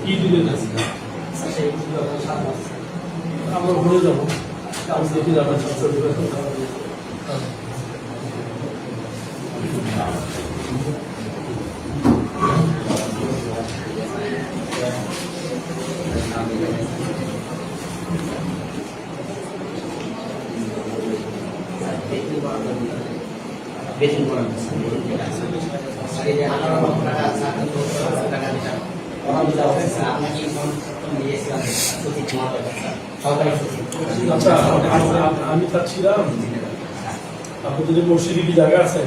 কি দিলেন আমরা ঘুরে যাবো দেখি যাবেন বেতন করা আচ্ছা আমি চাচ্ছিলাম আপনাদের মসজিদে কি জায়গা আছে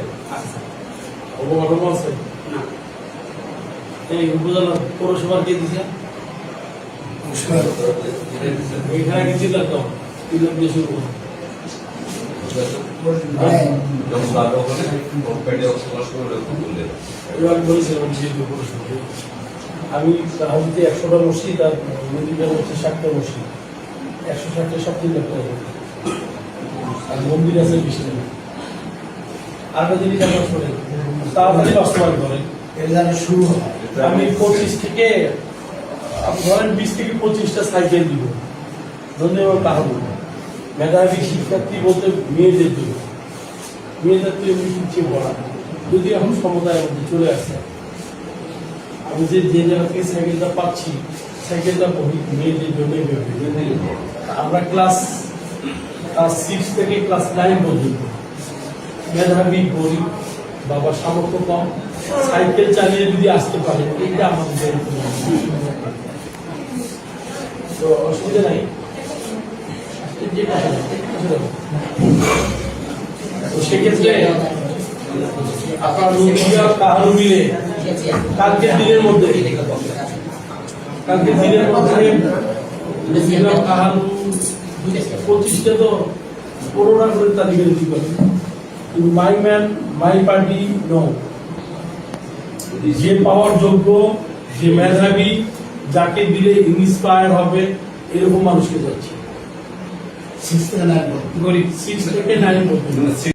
অবকাঠামো আছে এই উপজেলা পৌরসভার কে দিছে এখানে কি ছিল তো তিলক দিয়ে শুরু আমি তাহলে 100টা মসজিদ আর মন্দিরের হচ্ছে 60টা মসজিদ 160টা সব 3 লাখ টাকা আর মন্দির আছে 20টা আরেকটা জিনিস আপনার শোনেন তাড়াতাড়ি বাস্তবায়ন করেন শুরু হয় আমি 25 থেকে ধরেন 20 থেকে 25টা সাইকেল দিব ধন্যবাদ তাহলে মেধাবী শিক্ষার্থী বলতে মেয়েদের জন্য মেয়েদের তো এমনি পিছিয়ে পড়া যদি এখন সমুদায়ের মধ্যে চলে আসে আমি যে জায়গা থেকে সাইকেলটা পাচ্ছি সাইকেলটা মেয়েদের জন্য আমরা ক্লাস 6 থেকে ক্লাস 9 পর্যন্ত মেধাবী গরিব বাবার সামর্থ্য কম সাইকেল চালিয়ে যদি আসতে পারে এটা আমাদের তো অসুবিধা নাই সেক্ষেত্রে আপনার কাহারু মিলে কালকে দিনের মধ্যে কাহারু 25টা তো 15টা করে তালিকা দিতে পারে কিন্তু my man my party no যে পাওয়ার যোগ্য যে মেধাবী যাকে দিলে ইন্সপায়ার হবে এরকম মানুষকে যাচ্ছে 6 থেকে 9 গরিব 6 থেকে 9 পর্যন্ত